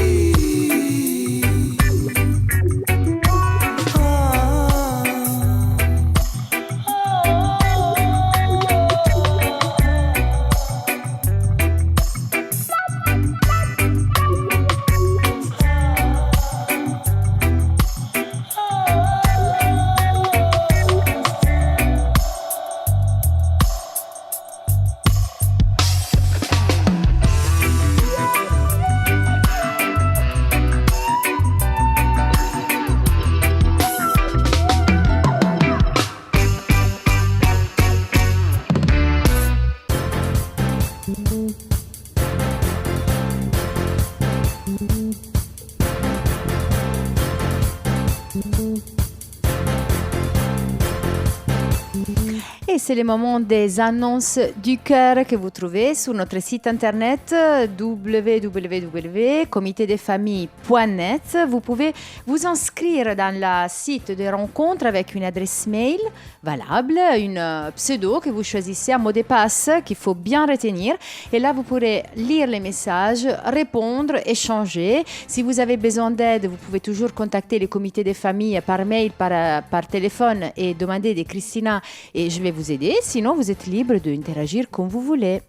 Et c'est le moment des annonces du cœur que vous trouvez sur notre site internet www.comitedesfamilles.net. Vous pouvez vous inscrire dans le site de rencontre avec une adresse mail valable, une pseudo que vous choisissez, un mot de passe qu'il faut bien retenir. Et là, vous pourrez lire les messages, répondre, échanger. Si vous avez besoin d'aide, vous pouvez toujours contacter le comité des familles par mail, par téléphone et demander de Christina et je vais vous aider. Sinon, vous êtes libre d'interagir comme vous voulez.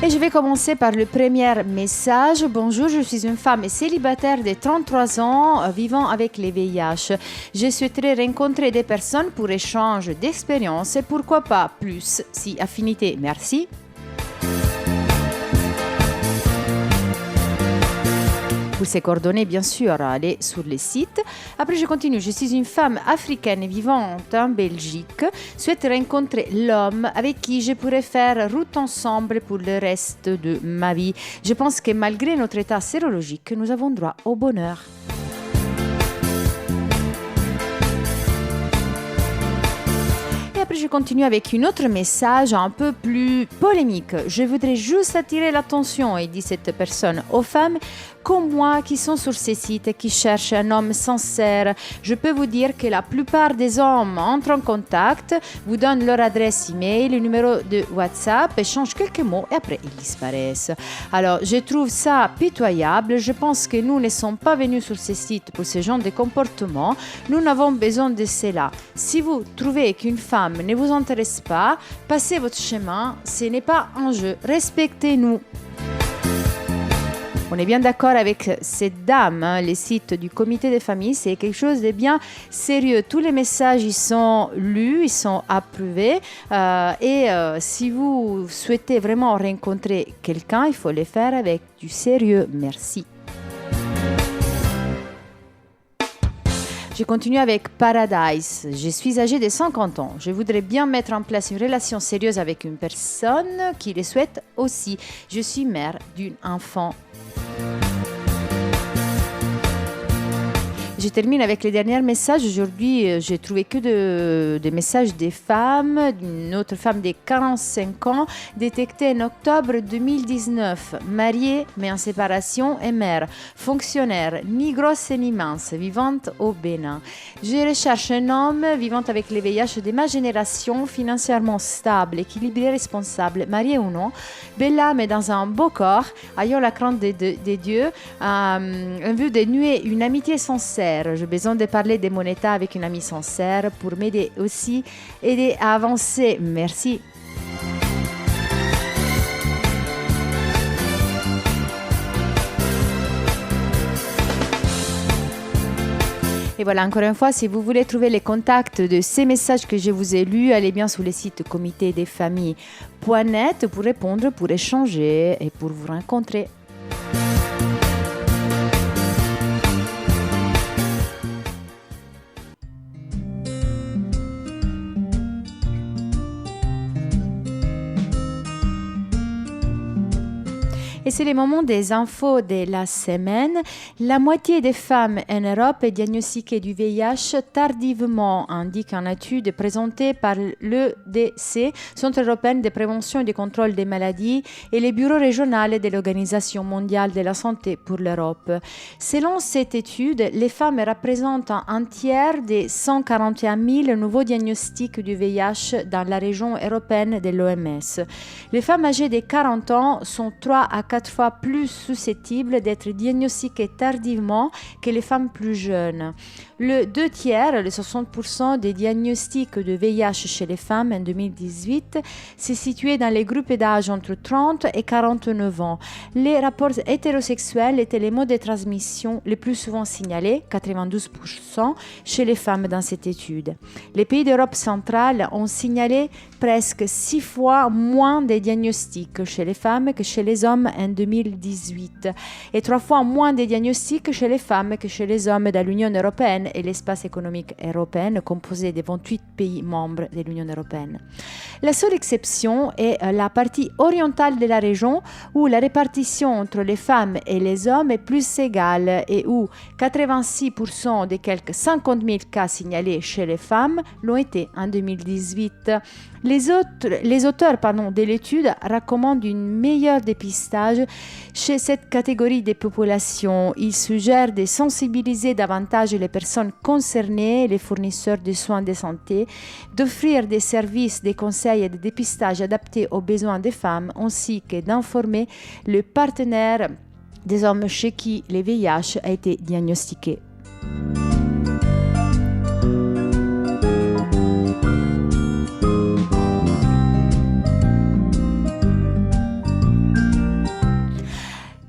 Et je vais commencer par le premier message. Bonjour, je suis une femme célibataire de 33 ans vivant avec les VIH. Je souhaiterais rencontrer des personnes pour échange d'expériences et pourquoi pas plus. Si affinité, merci. Pour ces coordonnées, bien sûr, allez sur le site. Après, je continue. Je suis une femme africaine vivante en Belgique. Souhaite rencontrer l'homme avec qui je pourrais faire route ensemble pour le reste de ma vie. Je pense que malgré notre état sérologique, nous avons droit au bonheur. Et après, je continue avec un autre message un peu plus polémique. Je voudrais juste attirer l'attention, et dit cette personne, aux femmes comme moi qui sont sur ces sites et qui cherchent un homme sincère. Je peux vous dire que la plupart des hommes entrent en contact, vous donnent leur adresse email, le numéro de WhatsApp, échangent quelques mots et après ils disparaissent. Alors, je trouve ça pitoyable. Je pense que nous ne sommes pas venus sur ces sites pour ce genre de comportement. Nous n'avons besoin de cela. Si vous trouvez qu'une femme ne vous intéresse pas, passez votre chemin. Ce n'est pas un jeu. Respectez-nous. On est bien d'accord avec cette dame, hein. Les sites du comité des familles, c'est quelque chose de bien sérieux. Tous les messages, ils sont lus, ils sont approuvés. Si vous souhaitez vraiment rencontrer quelqu'un, il faut le faire avec du sérieux. Merci. Je continue avec Paradise. Je suis âgée de 50 ans. Je voudrais bien mettre en place une relation sérieuse avec une personne qui le souhaite aussi. Je suis mère d'un enfant. Je termine avec les derniers messages. Aujourd'hui, j'ai trouvé que des messages des femmes. Une autre femme de 45 ans, détectée en octobre 2019. Mariée, mais en séparation et mère. Fonctionnaire, ni grosse ni mince, vivante au Bénin. Je recherche un homme vivant avec le VIH de ma génération, financièrement stable, équilibré, responsable, marié ou non, belle âme dans un beau corps, ayant la crainte des dieux, en vue de nouer une amitié sincère. J'ai besoin de parler de mon état avec une amie sincère pour m'aider aussi, aider à avancer. Merci. Et voilà, encore une fois, si vous voulez trouver les contacts de ces messages que je vous ai lus, allez bien sur le site comitedesfamilles.net pour répondre, pour échanger et pour vous rencontrer. Et c'est le moment des infos de la semaine. La moitié des femmes en Europe est diagnostiquée du VIH tardivement, indique une étude présentée par l'EDC, Centre européen de prévention et de contrôle des maladies, et le bureau régional de l'Organisation mondiale de la santé pour l'Europe. Selon cette étude, les femmes représentent un tiers des 141 000 nouveaux diagnostics du VIH dans la région européenne de l'OMS. Les femmes âgées de 40 ans sont 3 à 4 fois plus susceptibles d'être diagnostiquées tardivement que les femmes plus jeunes. Le 2 tiers, les 60% des diagnostics de VIH chez les femmes en 2018, s'est situé dans les groupes d'âge entre 30 et 49 ans. Les rapports hétérosexuels étaient les modes de transmission les plus souvent signalés, 92% chez les femmes dans cette étude. Les pays d'Europe centrale ont signalé presque 6 fois moins de diagnostics chez les femmes que chez les hommes en 2018 et 3 fois moins de diagnostics chez les femmes que chez les hommes dans l'Union européenne et l'espace économique européen composé de 28 pays membres de l'Union européenne. La seule exception est la partie orientale de la région où la répartition entre les femmes et les hommes est plus égale et où 86% des quelques 50 000 cas signalés chez les femmes l'ont été en 2018. Les auteurs de l'étude recommandent un meilleur dépistage chez cette catégorie de population. Ils suggèrent de sensibiliser davantage les personnes concernées, les fournisseurs de soins de santé, d'offrir des services, des conseils et de dépistage adaptés aux besoins des femmes, ainsi que d'informer le partenaire des hommes chez qui le VIH a été diagnostiqué.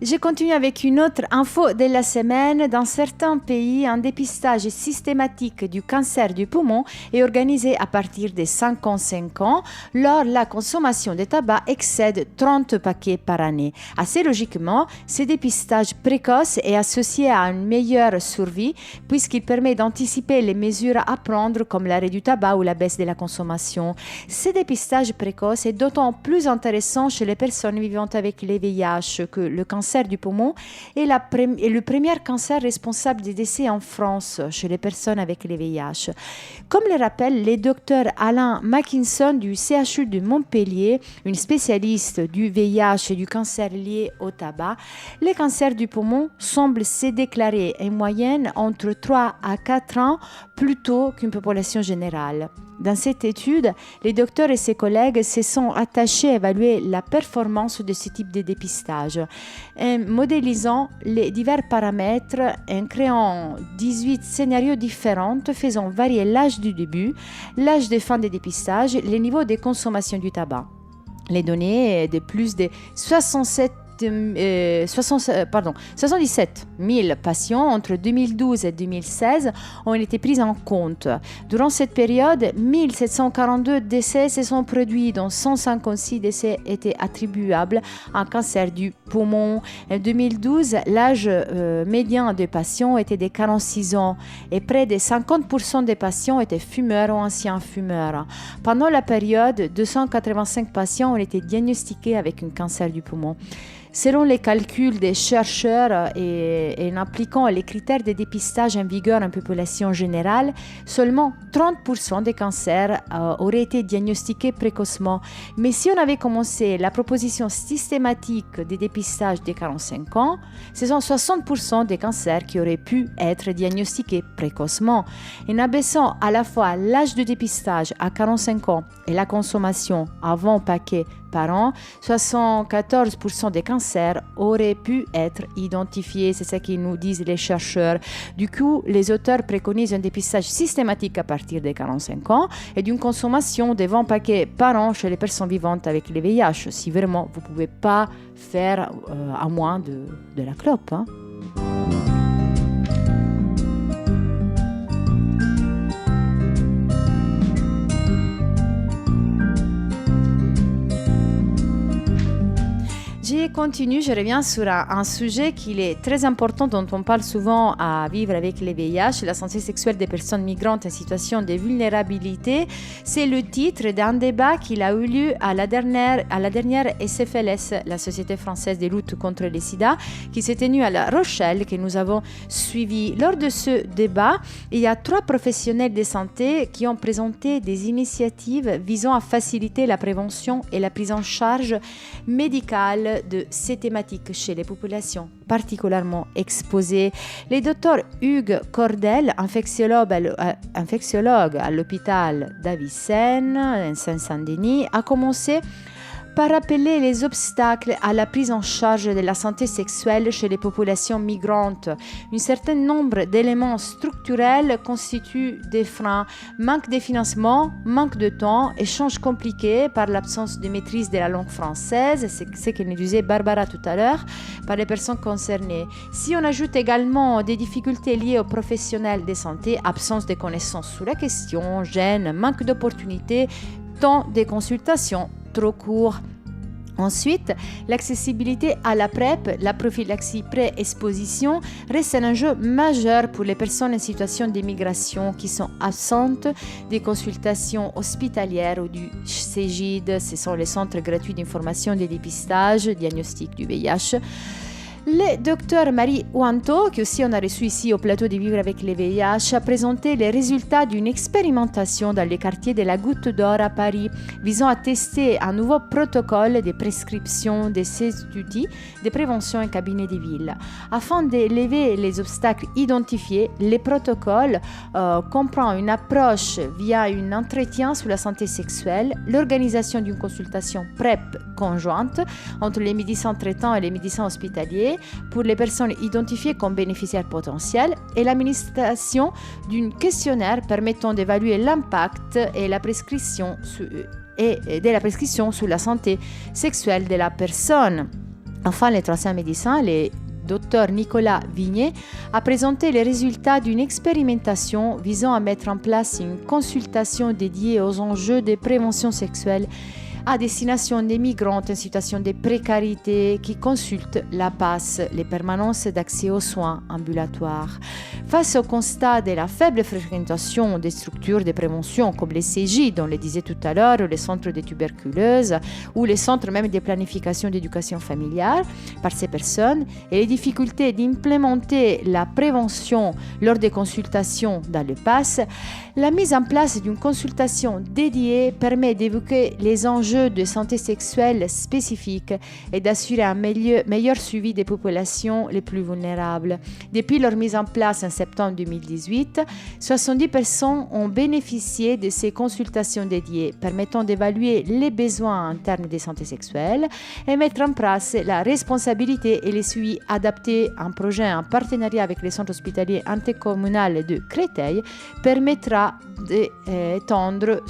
Je continue avec une autre info de la semaine. Dans certains pays, un dépistage systématique du cancer du poumon est organisé à partir de 55 ans, lors la consommation de tabac excède 30 paquets par année. Assez logiquement, ce dépistage précoce est associé à une meilleure survie puisqu'il permet d'anticiper les mesures à prendre comme l'arrêt du tabac ou la baisse de la consommation. Ce dépistage précoce est d'autant plus intéressant chez les personnes vivant avec le VIH que le cancer du poumon est le premier cancer responsable des décès en France chez les personnes avec le VIH. Comme le rappelle le docteur Alain Mackinson du CHU de Montpellier, une spécialiste du VIH et du cancer lié au tabac, les cancers du poumon semblent se déclarer en moyenne entre 3 à 4 ans plus tôt qu'une population générale. Dans cette étude, les docteurs et ses collègues se sont attachés à évaluer la performance de ce type de dépistage, en modélisant les divers paramètres, en créant 18 scénarios différents, faisant varier l'âge du début, l'âge de fin des dépistages, les niveaux de consommation du tabac. Les données de plus de 77 000 patients entre 2012 et 2016 ont été pris en compte. Durant cette période, 1742 décès se sont produits, dont 156 décès étaient attribuables à un cancer du poumon. En 2012, l'âge médian des patients était de 46 ans et près de 50% des patients étaient fumeurs ou anciens fumeurs. Pendant la période, 285 patients ont été diagnostiqués avec un cancer du poumon. Selon les calculs des chercheurs et en appliquant les critères de dépistage en vigueur en population générale, seulement 30% des cancers auraient été diagnostiqués précocement. Mais si on avait commencé la proposition systématique des dépistages dès 45 ans, ce sont 60% des cancers qui auraient pu être diagnostiqués précocement. En abaissant à la fois l'âge de dépistage à 45 ans et la consommation avant paquet par an, 74% des cancers auraient pu être identifiés. C'est ce qu'ils nous disent les chercheurs. Du coup, les auteurs préconisent un dépistage systématique à partir des 45 ans et d'une consommation de 20 paquets par an chez les personnes vivantes avec le VIH, si vraiment vous ne pouvez pas faire à moins de la clope. Hein. Je continue, je reviens sur un sujet qui est très important, dont on parle souvent à vivre avec le VIH, la santé sexuelle des personnes migrantes en situation de vulnérabilité. C'est le titre d'un débat qui a eu lieu à la dernière SFLS, la Société française de lutte contre le sida, qui s'est tenue à La Rochelle, que nous avons suivi. Lors de ce débat, il y a 3 professionnels de santé qui ont présenté des initiatives visant à faciliter la prévention et la prise en charge médicale de ces thématiques chez les populations particulièrement exposées. Le docteur Hugues Cordel, infectiologue à l'hôpital d'Avicenne, en Seine-Saint-Denis, a commencé par rappeler les obstacles à la prise en charge de la santé sexuelle chez les populations migrantes. Un certain nombre d'éléments structurels constituent des freins. Manque de financement, manque de temps, échanges compliqués par l'absence de maîtrise de la langue française, c'est ce que nous disait Barbara tout à l'heure, par les personnes concernées. Si on ajoute également des difficultés liées aux professionnels de santé, absence de connaissances sur la question, gêne, manque d'opportunités, temps de consultation trop court. Ensuite, l'accessibilité à la PrEP, la prophylaxie pré-exposition, reste un enjeu majeur pour les personnes en situation d'immigration qui sont absentes des consultations hospitalières ou du CEGID, ce sont les centres gratuits d'information des dépistages, diagnostic du VIH. Le docteur Marie Ouanto, qui aussi on a reçu ici au plateau de Vivre avec les VIH, a présenté les résultats d'une expérimentation dans les quartiers de la Goutte d'Or à Paris, visant à tester un nouveau protocole de prescription de ces outils de prévention en cabinet de ville. Afin de lever les obstacles identifiés, le protocole comprend une approche via un entretien sur la santé sexuelle, l'organisation d'une consultation PrEP conjointe entre les médecins traitants et les médecins hospitaliers pour les personnes identifiées comme bénéficiaires potentiels et l'administration d'un questionnaire permettant d'évaluer l'impact et la prescription de la prescription sur la santé sexuelle de la personne. Enfin, le troisième médecin, le Dr Nicolas Vignet, a présenté les résultats d'une expérimentation visant à mettre en place une consultation dédiée aux enjeux de prévention sexuelle à destination des migrantes en situation de précarité qui consultent la PAS, les permanences d'accès aux soins ambulatoires. Face au constat de la faible fréquentation des structures de prévention comme les CJ, dont on le disait tout à l'heure, ou les centres de tuberculose, ou les centres même de planification d'éducation familiale par ces personnes, et les difficultés d'implémenter la prévention lors des consultations dans le PAS, la mise en place d'une consultation dédiée permet d'évoquer les enjeux de santé sexuelle spécifiques et d'assurer un meilleur suivi des populations les plus vulnérables. Depuis leur mise en place en septembre 2018, 70 personnes ont bénéficié de ces consultations dédiées, permettant d'évaluer les besoins en termes de santé sexuelle et mettre en place la responsabilité et les suivis adaptés. Un projet en partenariat avec le centre hospitalier intercommunal de Créteil permettra d'étendre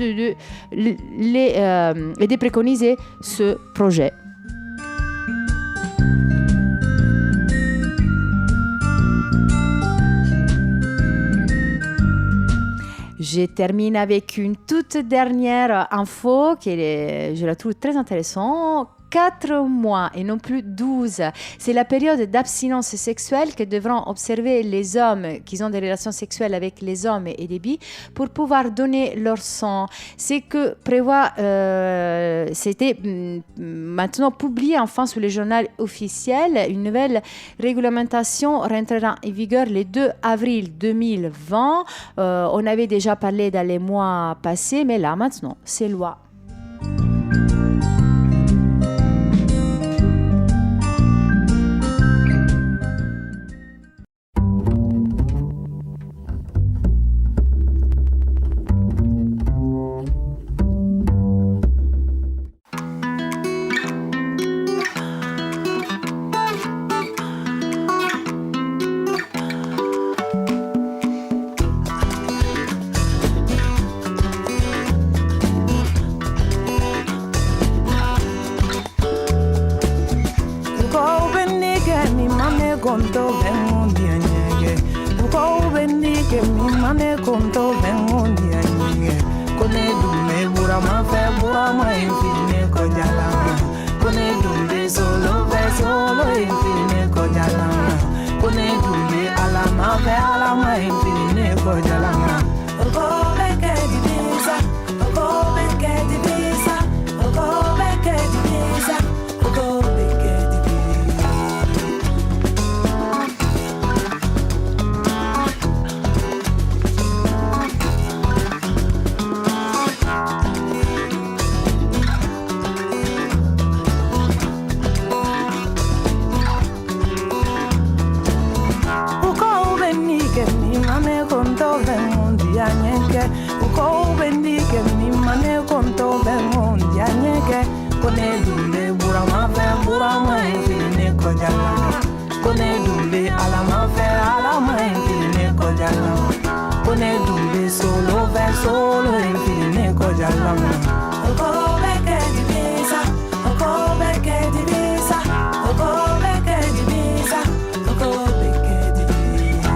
et de préconiser ce projet. Je termine avec une toute dernière info qui je la trouve très intéressante. 4 mois et non plus 12. C'est la période d'abstinence sexuelle que devront observer les hommes qui ont des relations sexuelles avec les hommes et les bi pour pouvoir donner leur sang. C'est que prévoit, c'était maintenant publié enfin sur le journal officiel. Une nouvelle réglementation rentrera en vigueur le 2 avril 2020. On avait déjà parlé dans les mois passés, mais là maintenant, c'est loi. conto ven un día llegue. Uko bendique mi mane conto ven un día llegue. Kone dumbe burama fe burama infine ko jalama. Kone dumbe solo infine ko jalama. Kone dumbe alama fe alama infine ko jalama. Uko beke di visa, uko beke di visa, uko beke di visa, uko beke di visa. Uko bendique mi mane conto ven un día ñeque. Uko bendique mi mane conto ven un día ñeque. Kone dumbe burama fe burama infine ko jalama. Kone dumbe alama fe alama infine ko jalama. Kone dumbe solo infine ko jalama. Uko beke di visa, uko beke di visa, uko beke di visa, uko beke di visa.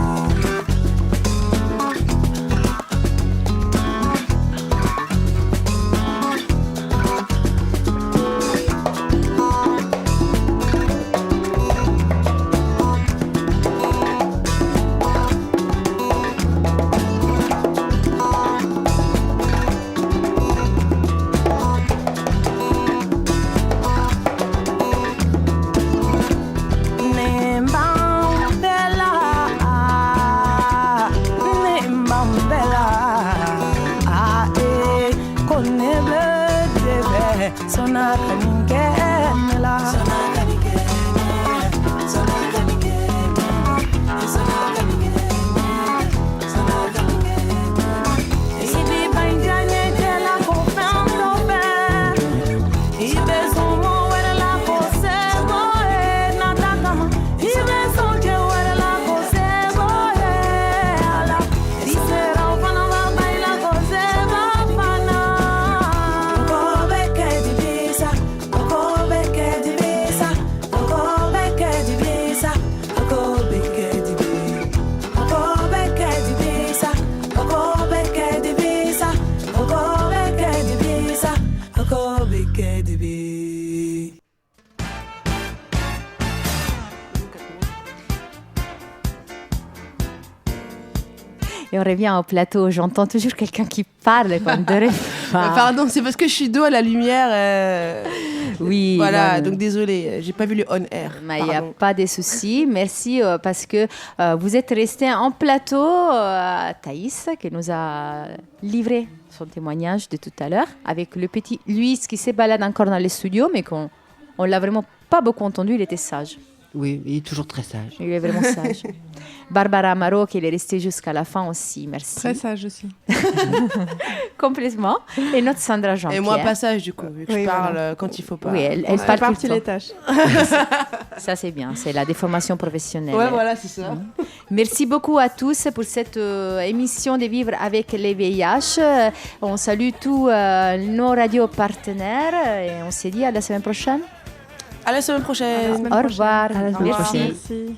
Et on revient au plateau. J'entends toujours quelqu'un qui parle quand devrait pas. Pardon, c'est parce que je suis dos à la lumière. Oui. Voilà, non, donc désolée, j'ai pas vu le on-air. Mais il n'y a pas de souci. Merci parce que vous êtes resté en plateau. Thaïs, qui nous a livré son témoignage de tout à l'heure, avec le petit Luis qui se balade encore dans les studios, mais qu'on l'a vraiment pas beaucoup entendu. Il était sage. Oui, il est toujours très sage. Il est vraiment sage. Barbara Amaro, qui est restée jusqu'à la fin aussi. Merci. Très sage aussi. Complètement. Et notre Sandra Jean-Pierre. Et moi, passage du coup, vu que Oui, je parle voilà. quand il faut pas. Oui, elle On parle tout répartit le les temps. tâches. Ça, c'est bien. C'est la déformation professionnelle. Ouais, voilà, c'est ça. Merci beaucoup à tous pour cette émission de Vivre avec les VIH. On salue tous nos radios partenaires et on se dit à la semaine prochaine. À la semaine prochaine. Au revoir. Au revoir. Merci. Merci.